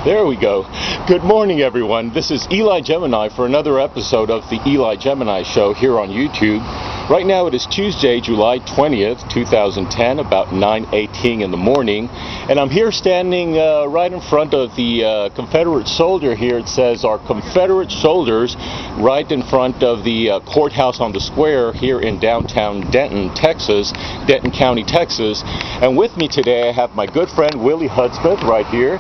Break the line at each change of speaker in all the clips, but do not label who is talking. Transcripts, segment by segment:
There we go. Good morning, everyone. This is Eli Gemini for another episode of the Eli Gemini Show here on YouTube. Right now it is Tuesday, July 20th, 2010, about 9:18 in the morning, and I'm here standing right in front of the Confederate soldier here. It says our Confederate soldiers right in front of the courthouse on the square here in downtown Denton, Texas, Denton County, Texas. And with me today I have my good friend Willie Hudspeth right here.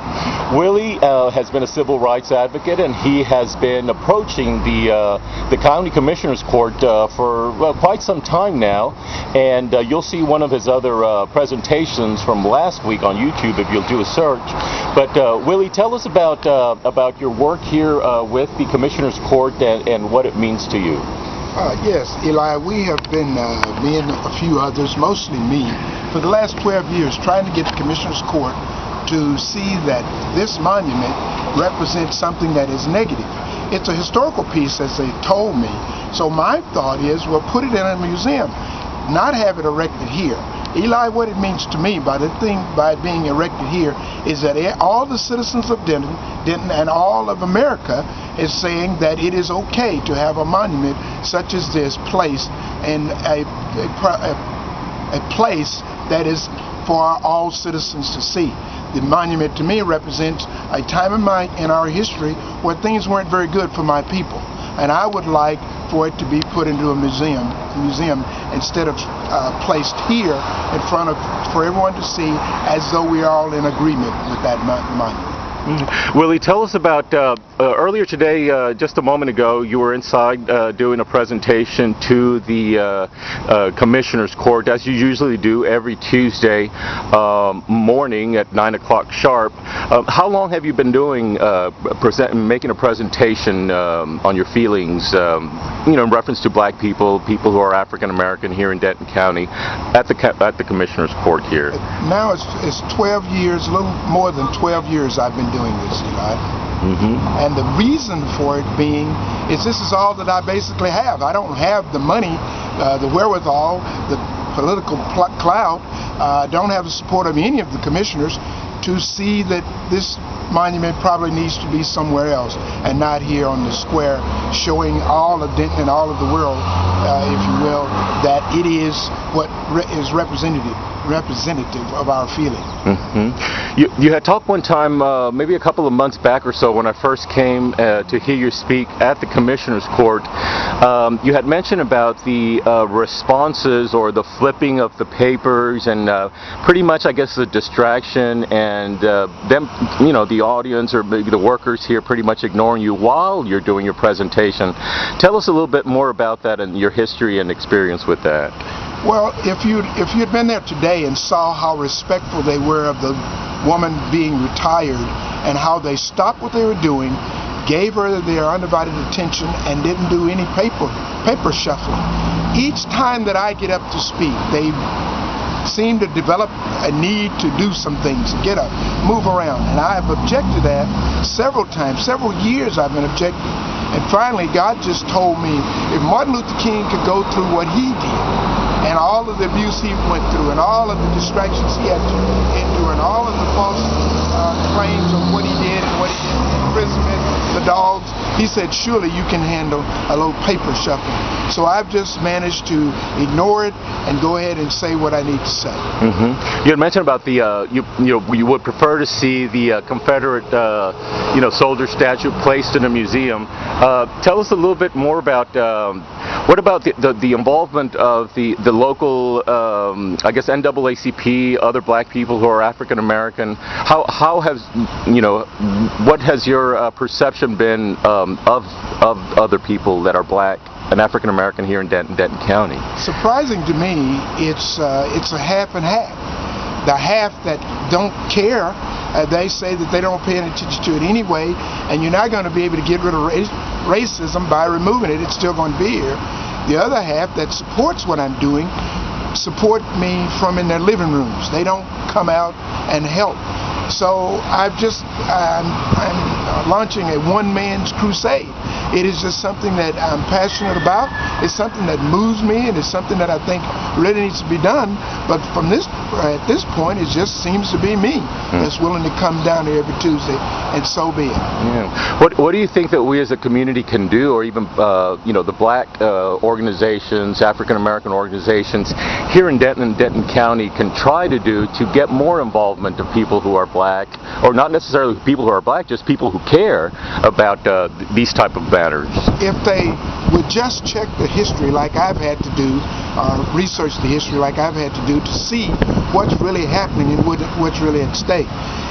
Willie has been a civil rights advocate, and he has been approaching the county commissioner's court for quite some time now, and you'll see one of his other presentations from last week on YouTube if you'll do a search. But Willie, tell us about your work here with the commissioner's court and what it means to you.
Yes, Eli, we have been, me and a few others, mostly me, for the last 12 years trying to get the commissioner's court to see that this monument represents something that is negative. It's a historical piece, as they told me. So my thought is, well, put it in a museum, not have it erected here. Eli, what it means to me by it being erected here is that all the citizens of Denton and all of America is saying that it is okay to have a monument such as this placed in a place that is for all citizens to see. The monument to me represents a time in our history where things weren't very good for my people, and I would like for it to be put into a museum instead of placed here in front of for everyone to see, as though we are all in agreement with that monument.
Willie, tell us about earlier today, just a moment ago, you were inside doing a presentation to the Commissioner's Court, as you usually do every Tuesday morning at 9 o'clock sharp. How long have you been doing, making a presentation on your feelings, in reference to black people who are African American here in Denton County, at the Commissioner's Court here?
Now it's 12 years, a little more than 12 years I've been doing this, Eli. And the reason for it being is this is all that I basically have. I don't have the money, the wherewithal, the political clout. Don't have the support of any of the commissioners to see that this monument probably needs to be somewhere else and not here on the square, showing all of Denton and all of the world, if you will, that it is what is representative of our feeling.
You had talked one time, maybe a couple of months back or so, when I first came to hear you speak at the Commissioner's Court. You had mentioned about the responses or the flipping of the papers and pretty much, I guess, the distraction and them, the audience or maybe the workers here pretty much ignoring you while you're doing your presentation. Tell us a little bit more about that and your history and experience with that.
Well, if you'd been there today and saw how respectful they were of the woman being retired and how they stopped what they were doing, gave her their undivided attention, and didn't do any paper shuffling. Each time that I get up to speak, they seem to develop a need to do some things, get up, move around, and I have objected to that several times. Several years I've been objecting, and finally God just told me if Martin Luther King could go through what he did, and all of the abuse he went through, and all of the distractions he had to endure, and all of the false claims of what he did and what he did, imprisonment, the dogs, he said, surely you can handle a little paper shuffle. So I've just managed to ignore it and go ahead and say what I need to say.
You had mentioned about the you would prefer to see the Confederate soldier statue placed in a museum. Tell us a little bit more about what about the involvement of the local, I guess, NAACP, other black people who are African American. How has what has your perception been of other people that are black and African American here in Denton County? Surprising
to me, it's a half and half. The half that don't care, they say that they don't pay any attention to it anyway, and you're not going to be able to get rid of racism by removing it. It's still going to be here. The other half that supports what I'm doing support me from in their living rooms. They don't come out and help. So I'm launching a one-man's crusade. It is just something that I'm passionate about. It's something that moves me, and it's something that I think really needs to be done. But at this point, it just seems to be me that's willing to come down here every Tuesday, and so be it.
Yeah. What do you think that we as a community can do, or even the black organizations, African American organizations here in Denton and Denton County can try to do to get more involvement of people who are black, or not necessarily people who are black, just people who care about these type of matters? If
they would just check the history like I've had to do, research the history like I've had to do to see what's really happening and what's really at stake.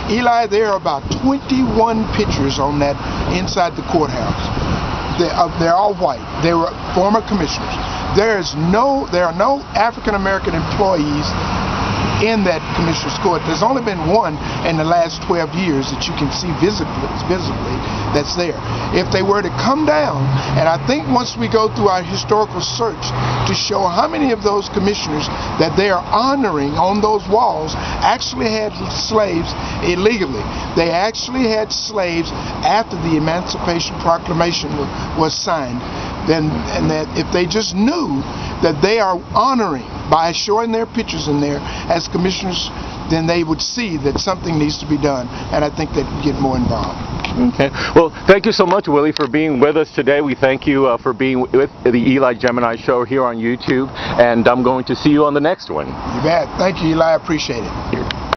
Eli, there are about 21 pictures on that inside the courthouse. They're all white. They were former commissioners. There are no African American employees in that commissioner's court. There's only been one in the last 12 years that you can see visibly that's there. If they were to come down, and I think once we go through our historical search to show how many of those commissioners that they are honoring on those walls actually had slaves illegally. They actually had slaves after the Emancipation Proclamation was signed. And that if they just knew that they are honoring by showing their pictures in there as commissioners, then they would see that something needs to be done, and I think they'd get more involved.
Okay. Well, thank you so much, Willie, for being with us today. We thank you for being with the Eli Gemini Show here on YouTube, and I'm going to see you on the next one.
You bet. Thank you, Eli. I appreciate it.
Here.